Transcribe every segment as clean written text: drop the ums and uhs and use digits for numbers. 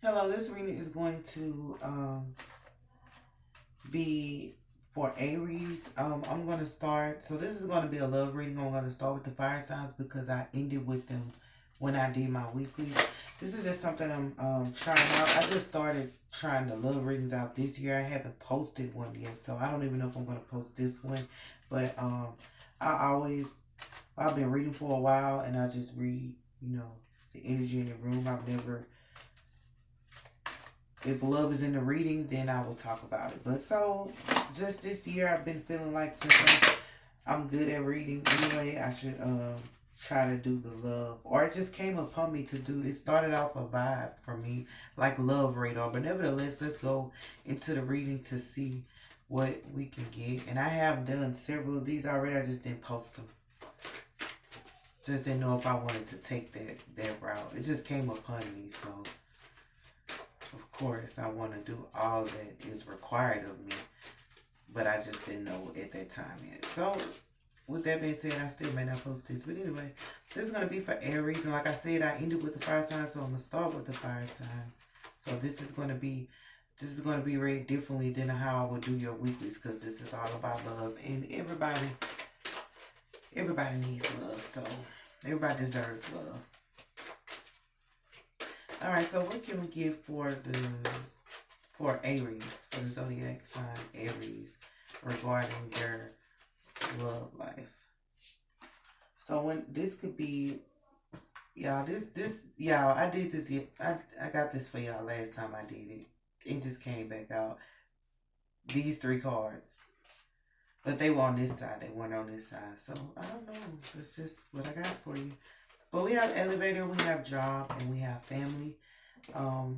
Hello, this reading is going to be for Aries. I'm going to start. So this is going to be a love reading. I'm going to start with the fire signs because I ended with them when I did my weeklies. This is just something I'm trying out. I just started trying the love readings out this year. I haven't posted one yet, so I don't even know if I'm going to post this one. But I've been reading for a while, and I just read, the energy in the room. I've never, if love is in the reading, then I will talk about it. But so, just this year, I've been feeling like since I'm good at reading anyway, I should try to do the love. Or it just came upon me to do, it started off a vibe for me, like love radar. But nevertheless, let's go into the reading to see what we can get. And I have done several of these already, I just didn't post them. Just didn't know if I wanted to take that route. It just came upon me, so of course I want to do all that is required of me, but I just didn't know at that time yet. So with that being said, I still may not post this, but anyway, this is going to be for Aries, and like I said, I ended with the fire signs, so I'm going to start with the fire signs. So this is going to be read differently than how I would do your weeklies, because this is all about love, and everybody needs love, so everybody deserves love. All right, so what can we get for Aries, for the zodiac sign Aries, regarding their love life? So when this could be, y'all, y'all, I did this. I got this for y'all last time I did it. It just came back out. These three cards, but they were on this side. They weren't on this side. So I don't know. That's just what I got for you. But we have elevator, we have job, and we have family. I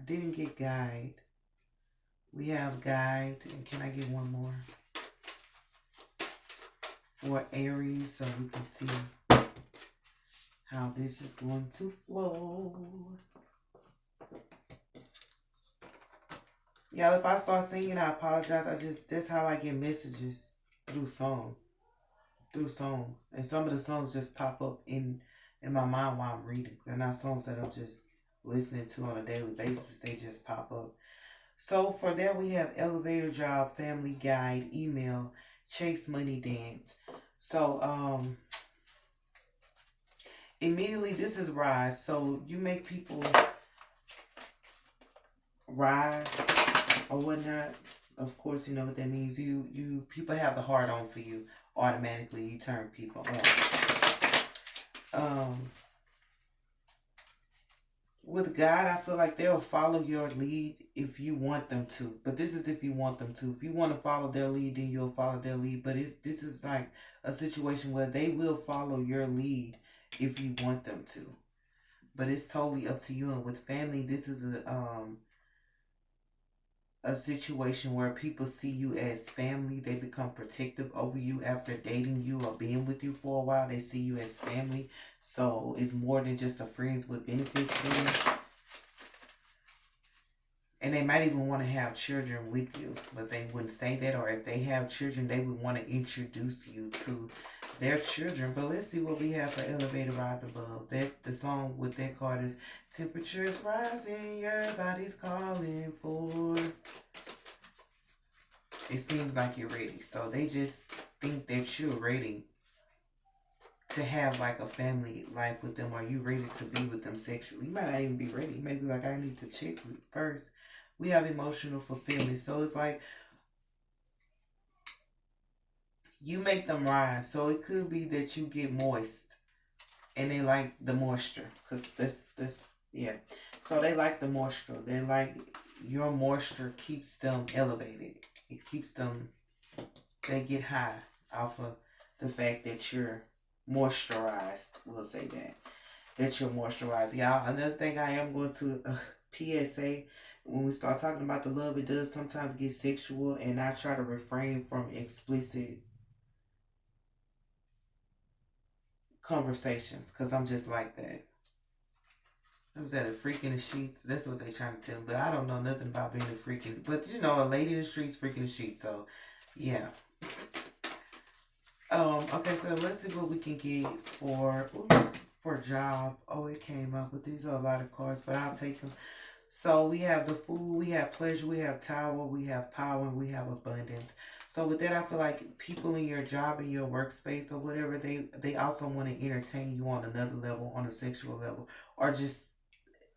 didn't get guide. We have guide, and can I get one more for Aries so we can see how this is going to flow? Y'all, if I start singing, I apologize. That's how I get messages through songs. And some of the songs just pop up in my mind while I'm reading. They're not songs that I'm just listening to on a daily basis. They just pop up. So for that, we have elevator, job, family, guide, email, chase, money, dance. So immediately this is rise. So you make people rise or whatnot. Of course, you know what that means. You people have the heart on for you. Automatically, you turn people on. With God, I feel like they'll follow your lead if you want them to. But this is if you want them to. If you want to follow their lead, then you'll follow their lead. But this is like a situation where they will follow your lead if you want them to. But it's totally up to you. And with family, this is a situation where people see you as family. They become protective over you after dating you or being with you for a while. They see you as family. So it's more than just a friends with benefits thing. And they might even want to have children with you, but they wouldn't say that. Or if they have children, they would want to introduce you to their children. But let's see what we have for elevator rise above. The song with that card is temperature is rising, your body's calling for. It seems like you're ready. So they just think that you're ready to have like a family life with them. Are you ready to be with them sexually? You might not even be ready. Maybe like I need to check first. We have emotional fulfillment. So it's like you make them rise. So it could be that you get moist and they like the moisture. Because that's yeah. So they like the moisture. They like your moisture keeps them elevated. It keeps them, they get high off of the fact that you're moisturized. We'll say that you're moisturized. Y'all, another thing I am going to PSA, when we start talking about the love, it does sometimes get sexual, and I try to refrain from explicit conversations because I'm just like that. I was at a freak in the sheets. That's what they trying to tell me. But I don't know nothing about being a freak in. But you know, a lady in the streets, freak in the sheets. So, yeah. Okay, so let's see what we can get for for job. Oh, it came up, but these are a lot of cards, but I'll take them. So we have the food, we have pleasure, we have tower, we have power, and we have abundance. So with that, I feel like people in your job, in your workspace, or whatever, they also want to entertain you on another level, on a sexual level, or just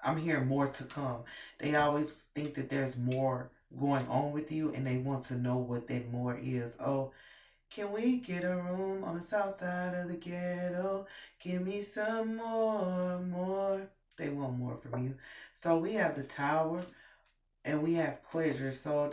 I'm hearing more to come. They always think that there's more going on with you, and they want to know what that more is. Oh, can we get a room on the south side of the ghetto? Give me some more, more. They want more from you. So we have the tower and we have pleasure. So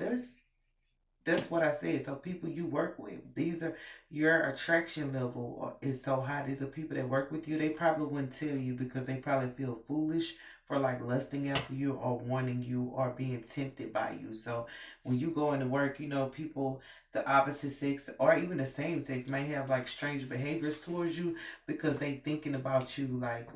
that's what I said. So people you work with, these are your attraction level is so high. These are people that work with you. They probably wouldn't tell you because they probably feel foolish for like lusting after you or wanting you or being tempted by you. So when you go into work, people the opposite sex or even the same sex may have like strange behaviors towards you because they thinking about you like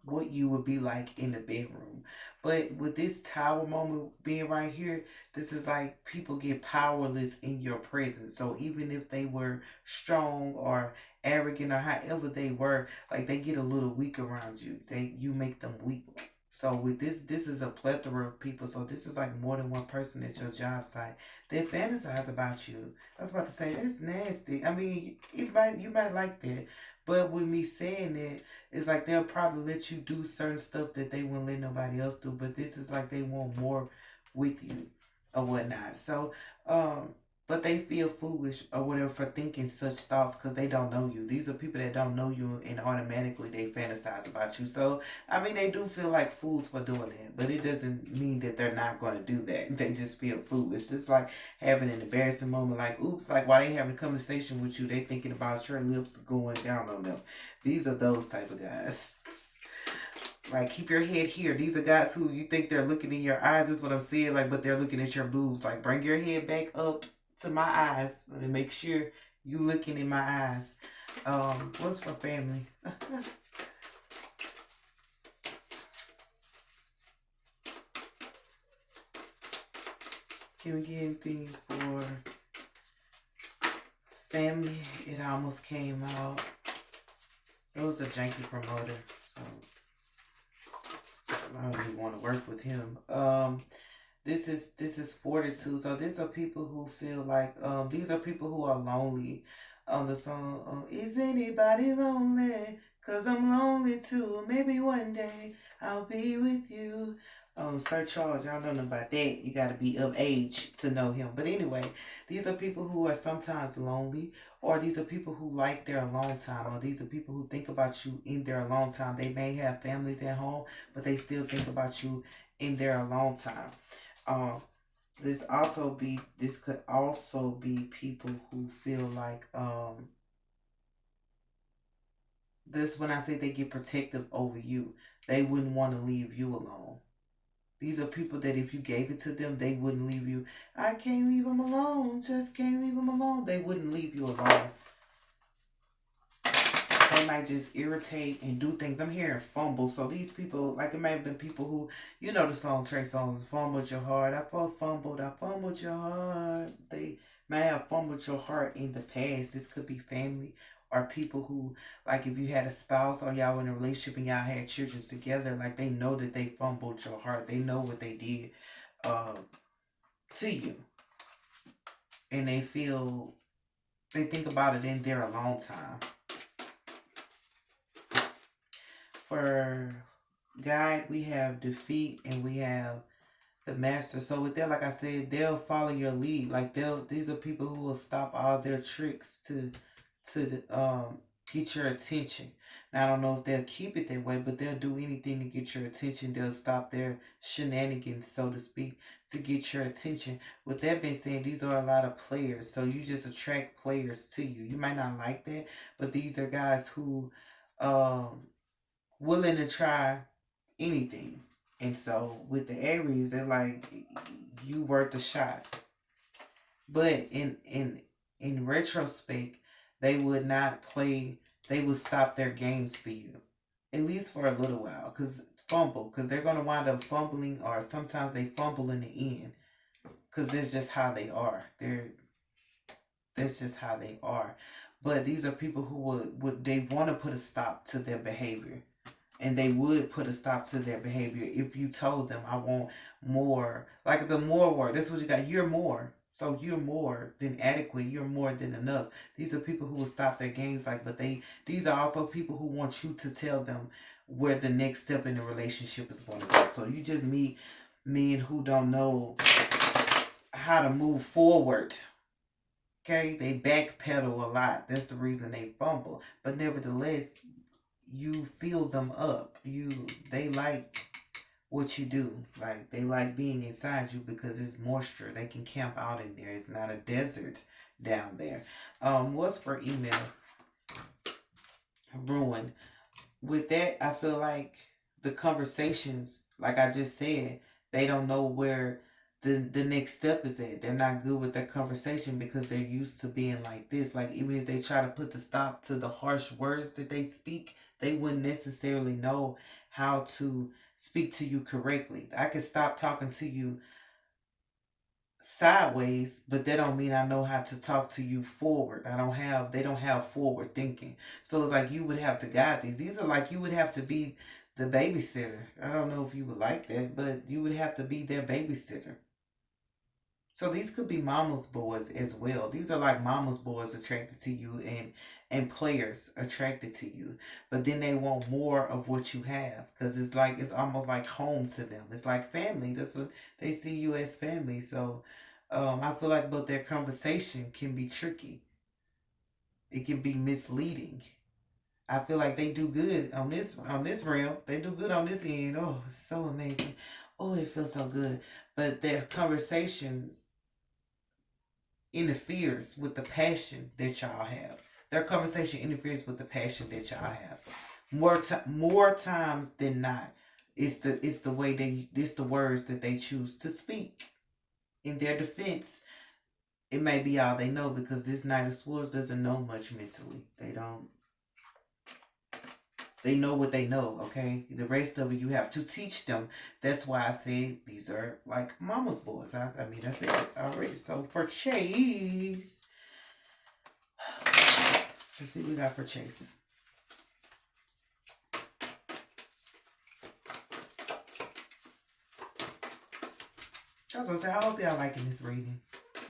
what you would be like in the bedroom. But with this tower moment being right here, this is like people get powerless in your presence. So even if they were strong or arrogant or however they were, like they get a little weak around you. You make them weak. So with this is a plethora of people. So this is like more than one person at your job site that fantasize about you. I was about to say that's nasty. I mean, you might like that, but with me saying that, it's like they'll probably let you do certain stuff that they wouldn't let nobody else do, but this is like they want more with you or whatnot. So, but they feel foolish or whatever for thinking such thoughts because they don't know you. These are people that don't know you and automatically they fantasize about you. So, I mean, they do feel like fools for doing that, but it doesn't mean that they're not going to do that. They just feel foolish. It's like having an embarrassing moment, like, oops, like while they having a conversation with you, they thinking about your lips going down on them. These are those type of guys. Like, keep your head here. These are guys who you think they're looking in your eyes, is what I'm saying, like, but they're looking at your boobs. Like, bring your head back up to my eyes and make sure you looking in my eyes. What's for family? Can we get anything for family? It almost came out. It was a janky promoter. So I don't really want to work with him. This is 42. So these are people who feel like these are people who are lonely. On the song, is anybody lonely? Cause I'm lonely too. Maybe one day I'll be with you. Sir Charles, y'all don't know about that. You gotta be of age to know him. But anyway, these are people who are sometimes lonely, or these are people who like their alone time, or these are people who think about you in their alone time. They may have families at home, but they still think about you in their alone time. Um, this could also be people who feel like this when I say they get protective over you, they wouldn't want to leave you alone. These are people that if you gave it to them, they wouldn't leave you. I can't leave them alone. Just can't leave them alone. They wouldn't leave you alone. They might just irritate and do things. I'm hearing fumble. So these people, like it may have been people who, the song Trey Songz, fumbled your heart. I fumbled your heart. They may have fumbled your heart in the past. This could be family or people who, like if you had a spouse or y'all in a relationship and y'all had children together, like they know that they fumbled your heart. They know what they did uh, to you. And they think about it in their alone time. For guide, we have defeat and we have the master. So with that, like I said, they'll follow your lead. Like these are people who will stop all their tricks to get your attention. Now I don't know if they'll keep it that way, but they'll do anything to get your attention. They'll stop their shenanigans, so to speak, to get your attention. With that being said, these are a lot of players. So you just attract players to you. You might not like that, but these are guys who willing to try anything. And so with the Aries, they're like, you worth a shot. But in retrospect, they would not play. They would stop their games for you, at least for a little while, because they're gonna wind up fumbling, or sometimes they fumble in the end, because that's just how they are. That's just how they are. But these are people who would they want to put a stop to their behavior, and they would put a stop to their behavior if you told them, I want more. Like the more word, that's what you got. You're more. So you're more than adequate. You're more than enough. These are people who will stop their games. Like, but these are also people who want you to tell them where the next step in the relationship is going to go. So you just meet men who don't know how to move forward. Okay, they backpedal a lot. That's the reason they fumble. But nevertheless, you fill them up. They like what you do. Like they like being inside you because it's moisture. They can camp out in there. It's not a desert down there. What's for email? Ruin. With that, I feel like the conversations, like I just said, they don't know where the next step is at. They're not good with their conversation because they're used to being like this. Like even if they try to put the stop to the harsh words that they speak, they wouldn't necessarily know how to speak to you correctly. I can stop talking to you sideways, but that don't mean I know how to talk to you forward. They don't have forward thinking. So it's like you would have to guide these. These are like you would have to be the babysitter. I don't know if you would like that, but you would have to be their babysitter. So these could be mama's boys as well. These are like mama's boys attracted to you, and players attracted to you. But then they want more of what you have because it's like it's almost like home to them. It's like family. That's what they see you as family. So I feel like but their conversation can be tricky. It can be misleading. I feel like they do good on this realm. They do good on this end. Oh, it's so amazing. Oh, it feels so good. But their conversation interferes with the passion that y'all have. Their conversation interferes with the passion that y'all have. More times than not, it's the way it's the words that they choose to speak. In their defense, it may be all they know because this Knight of Swords doesn't know much mentally. They know what they know, okay? The rest of it you have to teach them. That's why I said these are like mama's boys. I mean, I said it already. So for Chase, let's see what we got for Chase. I was gonna say, I hope y'all liking this reading.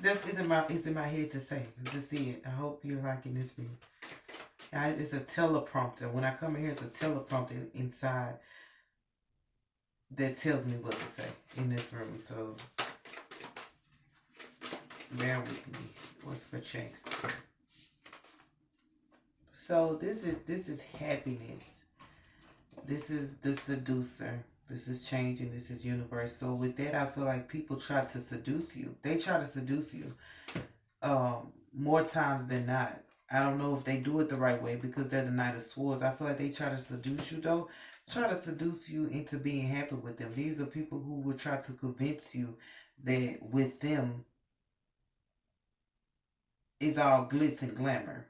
This is in my head to say. Just see it. I hope you're liking this reading. It's a teleprompter. When I come in here, it's a teleprompter inside that tells me what to say in this room. So bear with me. What's for Chase? So this is happiness. This is the seducer. This is changing. This is universe. So with that, I feel like people try to seduce you. They try to seduce you more times than not. I don't know if they do it the right way because they're the Knight of Swords. I feel like they try to seduce you though. Try to seduce you into being happy with them. These are people who will try to convince you that with them is all glitz and glamour.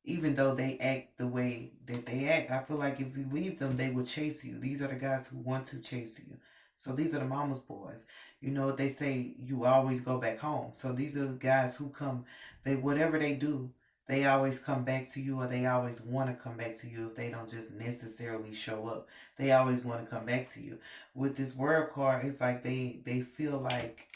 Even though they act the way that they act, I feel like if you leave them, they will chase you. These are the guys who want to chase you. So these are the mama's boys. You know, they say you always go back home. So these are the guys who come, they whatever they do, they always come back to you or they always want to come back to you if they don't just necessarily show up. They always want to come back to you. With this world card, it's like they feel like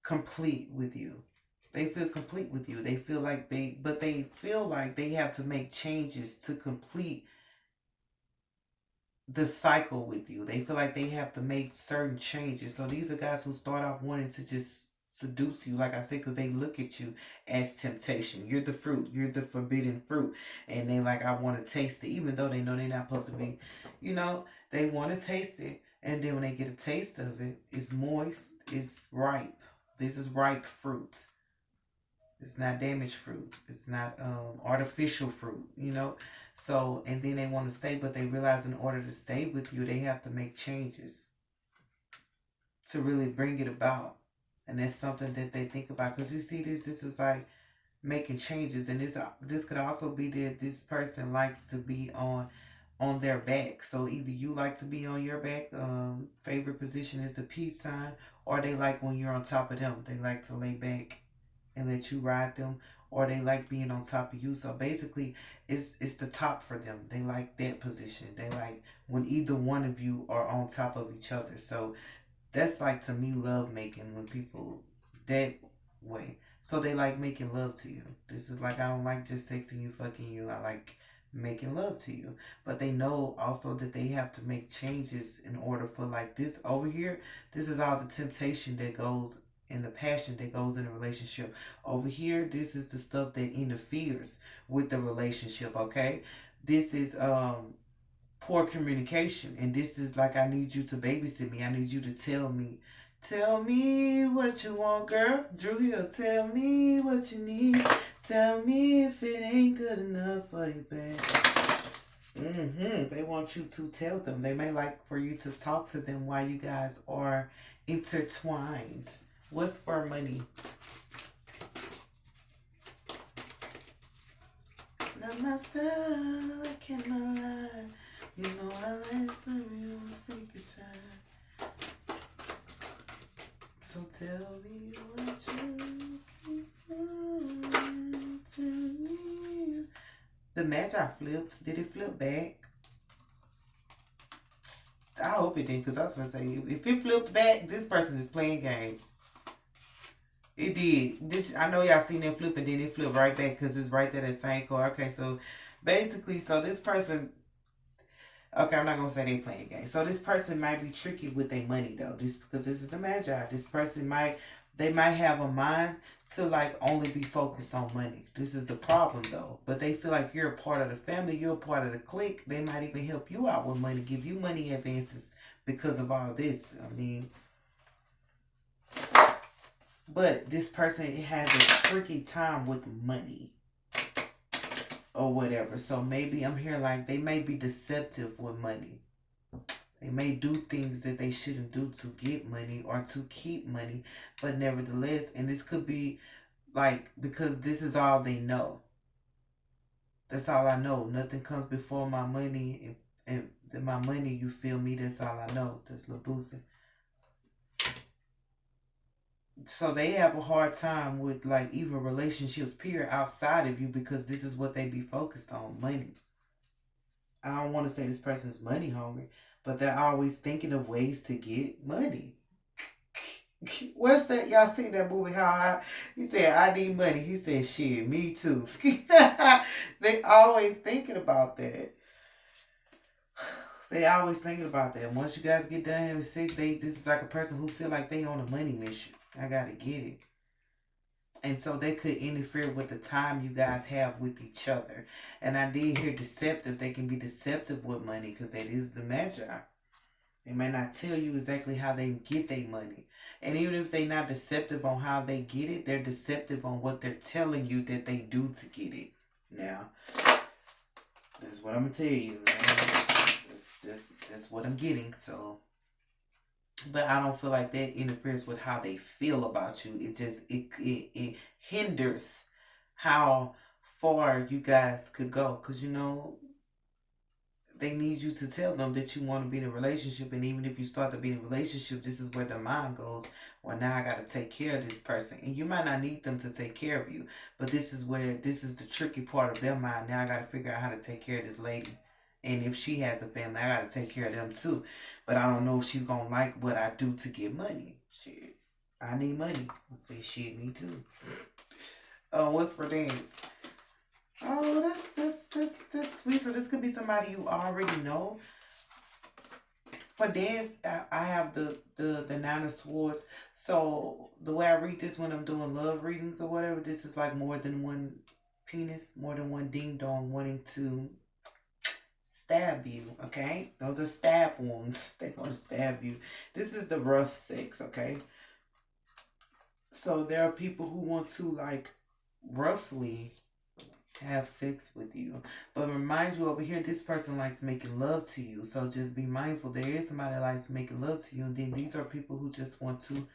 complete with you. They feel complete with you. They feel like they feel like they have to make changes to complete the cycle with you. They feel like they have to make certain changes. So these are guys who start off wanting to just seduce you, like I said, because they look at you as temptation. You're the fruit. You're the forbidden fruit. And they like, I want to taste it, even though they know they're not supposed to be, they want to taste it. And then when they get a taste of it, it's moist, it's ripe. This is ripe fruit. It's not damaged fruit. It's not artificial fruit. So, and then they want to stay, but they realize in order to stay with you, they have to make changes to really bring it about. And that's something that they think about. Because you see this is like making changes. And this could also be that this person likes to be on their back. So either you like to be on your back, favorite position is the peace sign, or they like when you're on top of them. They like to lay back and let you ride them, or they like being on top of you. So basically, it's the top for them. They like that position. They like when either one of you are on top of each other. So that's like to me love making when people that way. So they like making love to you. This is like I don't like just sexting you, fucking you. I like making love to you. But they know also that they have to make changes in order for like this over here. This is all the temptation that goes and the passion that goes in a relationship. Over here, this is the stuff that interferes with the relationship, okay? This is poor communication. And this is like, I need you to babysit me. I need you to tell me what you want, girl. Drew Hill, tell me what you need. Tell me if it ain't good enough for you, babe. They want you to tell them. They may like for you to talk to them while you guys are intertwined. What's for money? It's not my style, I cannot lie. You know I like some real freaky side. So tell me what you keep on. Tell me. The Magi flipped. Did it flip back? I hope it didn't, because I was going to say, if it flipped back, this person is playing games. It did. I know y'all seen it flip and then it flipped right back because it's right there, that same card. Okay, so basically, so this person, okay, I'm not going to say they playing games. So this person might be tricky with their money, though. Because this is the Magi. This person they might have a mind to like only be focused on money. This is the problem, though. But they feel like you're a part of the family. You're a part of the clique. They might even help you out with money, give you money advances because of all this. I mean, but this person has a tricky time with money or whatever. So maybe I'm here like they may be deceptive with money. They may do things that they shouldn't do to get money or to keep money. But nevertheless, and this could be like because this is all they know. That's all I know. Nothing comes before my money. And my money, you feel me? That's all I know. That's Lil Boosie. So they have a hard time with like even relationships period outside of you because this is what they be focused on, money. I don't want to say this person's money hungry, but they're always thinking of ways to get money. What's that? Y'all seen that movie? He said, I need money. He said, shit, me too. They always thinking about that. They always thinking about that. Once you guys get done having sex, this is like a person who feel like they on a money mission. I gotta get it. And so they could interfere with the time you guys have with each other. And I did hear deceptive. They can be deceptive with money because that is the Magi. They may not tell you exactly how they get their money. And even if they're not deceptive on how they get it, they're deceptive on what they're telling you that they do to get it. Now, that's what I'm going to tell you, man. That's what I'm getting. So, but I don't feel like that interferes with how they feel about you. It just, it hinders how far you guys could go. Because, you know, they need you to tell them that you want to be in a relationship. And even if you start to be in a relationship, this is where their mind goes. Well, now I got to take care of this person. And you might not need them to take care of you. But this is the tricky part of their mind. Now I got to figure out how to take care of this lady. And if she has a family, I got to take care of them too. But I don't know if she's going to like what I do to get money. Shit. I need money. I say, shit, me too. What's for dance? Oh, that's sweet. So this could be somebody you already know. For dance, I have the Nine of Swords. So the way I read this when I'm doing love readings or whatever, this is like more than one penis, more than one ding dong wanting to stab you, okay? Those are stab wounds. They're going to stab you. This is the rough sex, okay? So there are people who want to like roughly have sex with you. But remind you over here, this person likes making love to you. So just be mindful. There is somebody that likes making love to you. And then these are people who just want to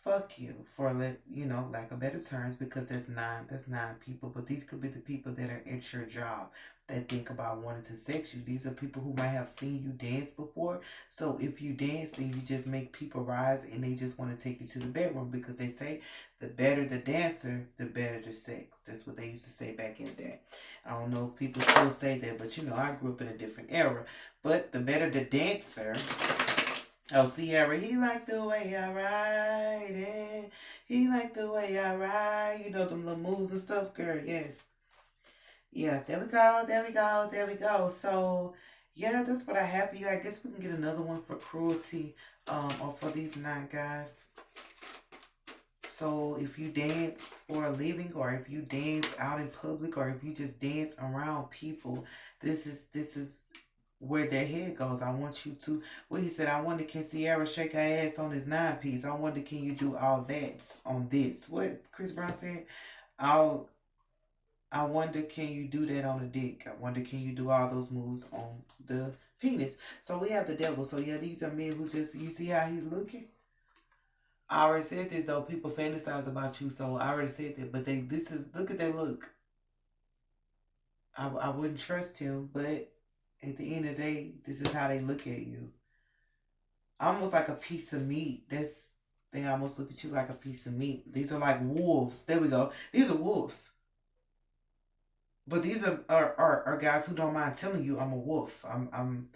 fuck you for lack of better terms, because that's nine people, but these could be the people that are at your job that think about wanting to sex you. These are people who might have seen you dance before. So if you dance, then you just make people rise and they just want to take you to the bedroom, because they say the better the dancer, the better the sex. That's what they used to say back in the day. I don't know if people still say that, but I grew up in a different era. But the better the dancer. Oh, Sierra, he like the way I ride it. He like the way I ride. You know them little moves and stuff, girl. Yes. Yeah, there we go, there we go, there we go. So, yeah, that's what I have for you. I guess we can get another one for cruelty, or for these nine guys. So, if you dance for a living, or if you dance out in public, or if you just dance around people, this is where their head goes. I want you to. Well, he said, I wonder, can Sierra shake her ass on his nine piece? I wonder, can you do all that on this? What Chris Brown said? I'll I wonder, can you do that on the dick? I wonder, can you do all those moves on the penis? So we have the devil. So yeah, these are men who just, you see how he's looking? I already said this though. People fantasize about you, so I already said that. But look at that look. I wouldn't trust him, but at the end of the day, this is how they look at you. Almost like a piece of meat. They almost look at you like a piece of meat. These are like wolves. There we go. These are wolves. But these are guys who don't mind telling you, I'm a wolf. I'm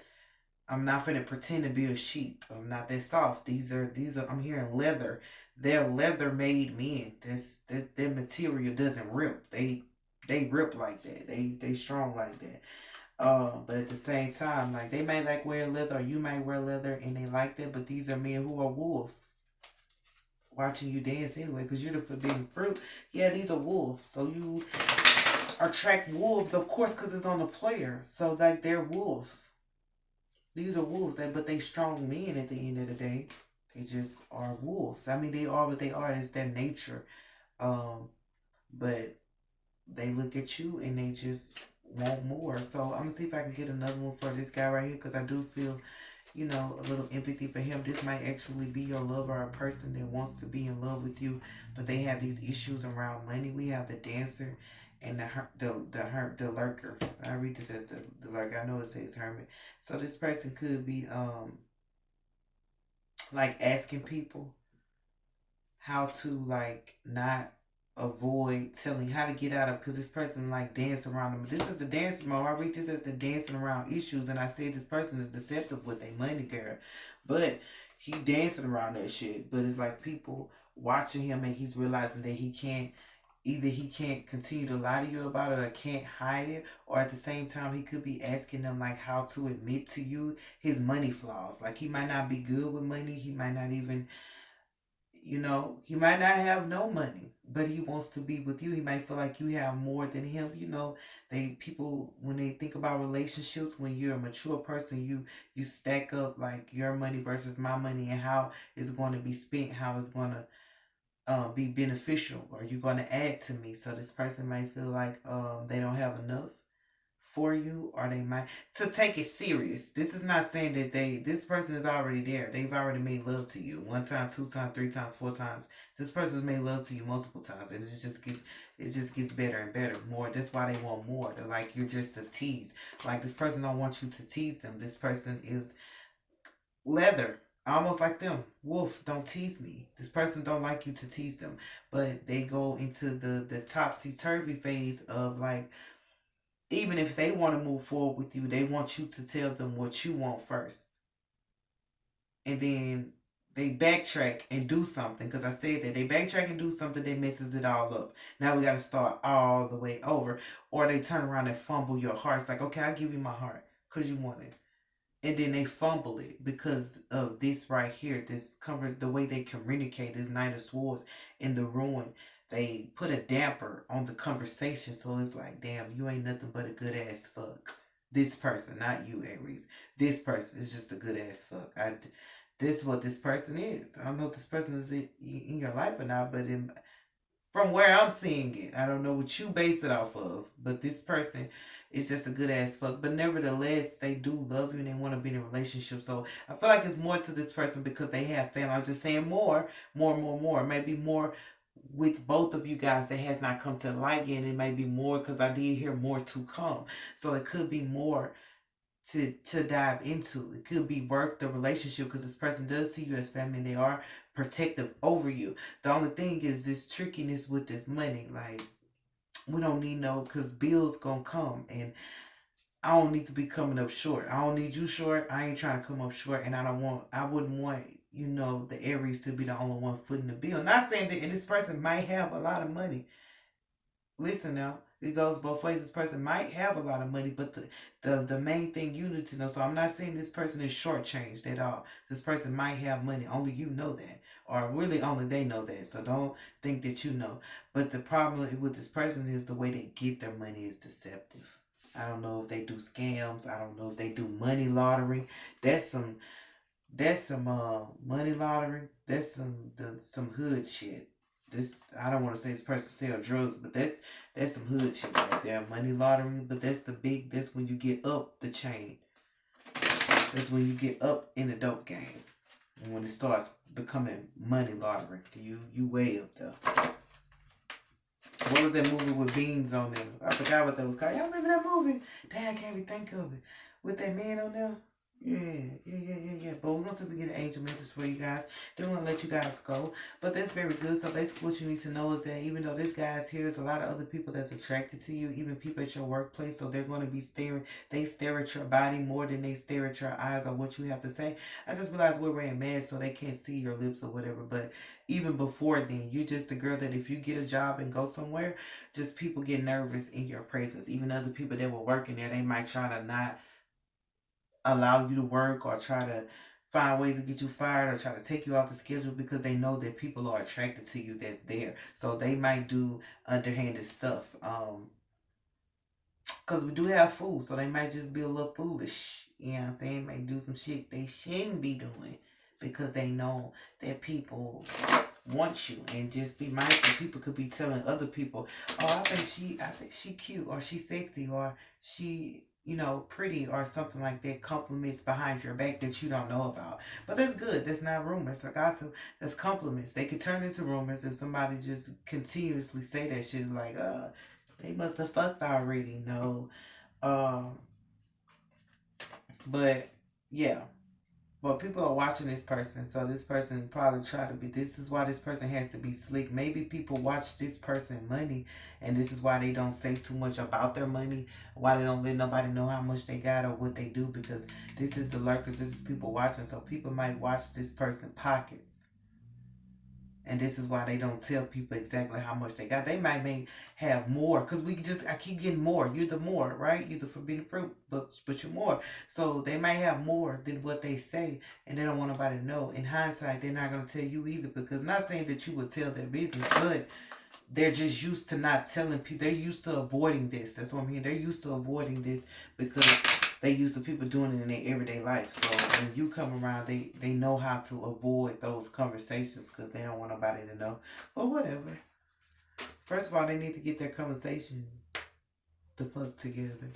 not finna pretend to be a sheep. I'm not that soft. These are I'm hearing leather. They're leather made men. This their material doesn't rip. They rip like that. They strong like that. But at the same time, like they may like wear leather, or you might wear leather, and they like that. But these are men who are wolves, watching you dance anyway, because you're the forbidden fruit. Yeah, these are wolves. So you attract wolves, of course, because it's on the player. So like they're wolves. These are wolves, but they strong men at the end of the day. They just are wolves. I mean, they are what they are. It's their nature. Um, but they look at you and they just want more. So I'm gonna see if I can get another one for this guy right here, because I do feel, a little empathy for him. This might actually be your lover, or a person that wants to be in love with you, but they have these issues around money. We have the dancer and the lurker. I read this as the lurker. I know it says hermit. So this person could be like asking people how to like not avoid telling how to get out of, because this person like dance around them. This is the dancing mode. I read this as the dancing around issues, and I say this person is deceptive with their money, girl. But he dancing around that shit. But it's like people watching him, and he's realizing that he can't continue to lie to you about it, or can't hide it, or at the same time he could be asking them like how to admit to you his money flaws. Like he might not be good with money. He might not even, he might not have no money, but he wants to be with you. He might feel like you have more than him. People, when they think about relationships, when you're a mature person, you stack up like your money versus my money, and how it's going to be spent, how it's going to be beneficial, or you're going to add to me. So this person might feel like they don't have enough for you, or they might to take it serious. This is not saying that this person is already there. They've already made love to you one time, two times, three times, four times. This person's made love to you multiple times, and it just gets better and better. More. That's why they want more. They're like, you're just a tease. Like this person don't want you to tease them. This person is leather, almost like them. Wolf, don't tease me. This person don't like you to tease them, but they go into the topsy turvy phase of like, even if they want to move forward with you, they want you to tell them what you want first. And then they backtrack and do something. Because I said that they backtrack and do something that messes it all up. Now we got to start all the way over. Or they turn around and fumble your heart. It's like, okay, I'll give you my heart because you want it. And then they fumble it because of this right here. This cover, the way they communicate, this Knight of Swords in the ruin. They put a damper on the conversation, so it's like, damn, you ain't nothing but a good ass fuck. This person, not you, Aries. This person is just a good ass fuck. This is what this person is. I don't know if this person is in your life or not, but from where I'm seeing it, I don't know what you base it off of, but this person, It's just a good ass fuck. But nevertheless, they do love you and they want to be in a relationship. So I feel like it's more to this person because they have family. I'm just saying more. Maybe more with both of you guys that has not come to light yet. It may be more because I did hear more to come. So it could be more to dive into. It could be work the relationship because this person does see you as family and they are protective over you. The only thing is this trickiness with this money. Like, we don't need no, because bills gonna come and I don't need to be coming up short. I don't need you short. I ain't trying to come up short, and I wouldn't want, the Aries to be the only one footing the bill. Not saying that this person might have a lot of money. Listen now, it goes both ways. This person might have a lot of money, but the main thing you need to know. So I'm not saying this person is shortchanged at all. This person might have money. Only you know that, or really only they know that. So don't think that you know. But the problem with this person is the way they get their money is deceptive. I don't know if they do scams. I don't know if they do money laundering. That's some money laundering. That's some hood shit. This, I don't want to say this person sell drugs, but that's some hood shit right there. Money laundering, but that's when you get up the chain. That's when you get up in the dope game. And when it starts becoming money laundering. You way up there. What was that movie with beans on them? I forgot what that was called. Y'all remember that movie? Dang, I can't even think of it. With that man on there? Yeah. But we're going to get an angel message for you guys. Then we're going to let you guys go. But that's very good. So basically what you need to know is that even though this guy's here, there's a lot of other people that's attracted to you, even people at your workplace. So they're going to be they stare at your body more than they stare at your eyes or what you have to say. I just realized we're wearing masks so they can't see your lips or whatever. But even before then, you're just a girl that if you get a job and go somewhere, just people get nervous in your presence. Even other people that were working there, they might try to not allow you to work or try to find ways to get you fired or try to take you off the schedule because they know that people are attracted to you that's there. So they might do underhanded stuff. Because we do have fools, so they might just be a little foolish. You know what I'm saying? Might do some shit they shouldn't be doing because they know that people want you. And just be mindful, people could be telling other people, oh, I think she cute, or she sexy, or she, pretty, or something like that, compliments behind your back that you don't know about. But that's good. That's not rumors or gossip. That's compliments. They could turn into rumors if somebody just continuously say that shit like, they must have fucked already. No. But yeah. But people are watching this person, so this person probably try to be. This is why this person has to be slick. Maybe people watch this person money, and this is why they don't say too much about their money. Why they don't let nobody know how much they got or what they do, because this is the lurkers. This is people watching, so people might watch this person pockets. And this is why they don't tell people exactly how much they got. They may have more because I keep getting more. You're the more, right? You're the forbidden fruit, but you're more. So they might have more than what they say, and they don't want nobody to know. In hindsight, they're not going to tell you either, because not saying that you would tell their business, but they're just used to not telling people. They're used to avoiding this. That's what I'm hearing. They're used to avoiding this because they used to people doing it in their everyday life. So when you come around, they know how to avoid those conversations because they don't want nobody to know. But whatever. First of all, they need to get their conversation the fuck together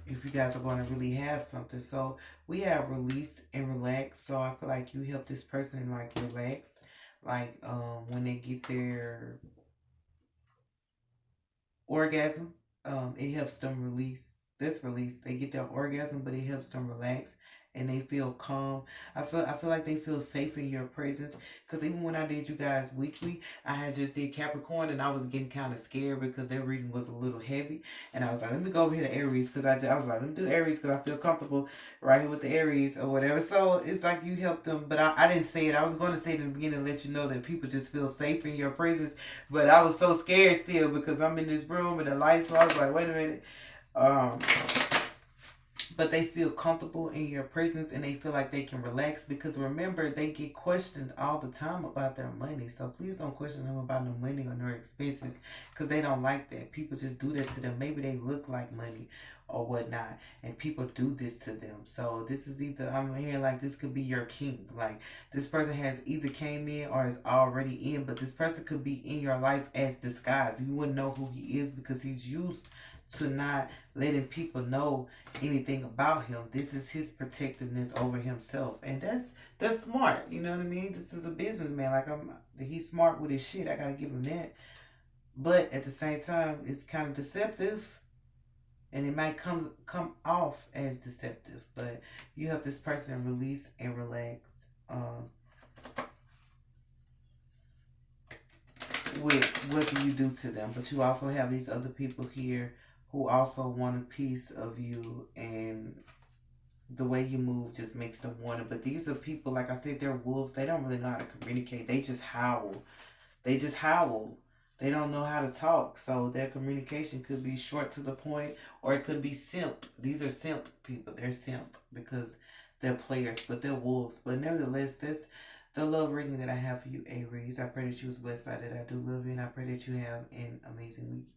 if you guys are going to really have something. So we have release and relax. So I feel like you help this person like relax. Like when they get their orgasm, it helps them release. This release, they get their orgasm, but it helps them relax and they feel calm. I feel like they feel safe in your presence. Because even when I did you guys weekly, I had just did Capricorn and I was getting kind of scared because their reading was a little heavy. And I was like, let me go over here to Aries, because I was like, let me do Aries because I feel comfortable right here with the Aries or whatever. So it's like you helped them, but I didn't say it. I was going to say it in the beginning and let you know that people just feel safe in your presence. But I was so scared still because I'm in this room and the lights, so I was like, wait a minute. But they feel comfortable in your presence and they feel like they can relax, because remember, they get questioned all the time about their money. So please don't question them about no money or their expenses, because they don't like that. People just do that to them. Maybe they look like money or whatnot, and people do this to them. So this is either, I'm hearing like this could be your king. Like this person has either came in or is already in, but this person could be in your life as disguised. You wouldn't know who he is because he's used to not letting people know anything about him. This is his protectiveness over himself, and that's smart. You know what I mean? This is a businessman. Like he's smart with his shit. I gotta give him that. But at the same time, it's kind of deceptive, and it might come off as deceptive. But you help this person release and relax. Um, with what do you do to them? But you also have these other people here who also want a piece of you, and the way you move just makes them want it. But these are people, like I said, they're wolves. They don't really know how to communicate. They just howl. They just howl. They don't know how to talk. So their communication could be short to the point, or it could be simp. These are simp people. They're simp because they're players, but they're wolves. But nevertheless, that's the love reading that I have for you, Aries. I pray that you was blessed by that. I do love you, and I pray that you have an amazing week.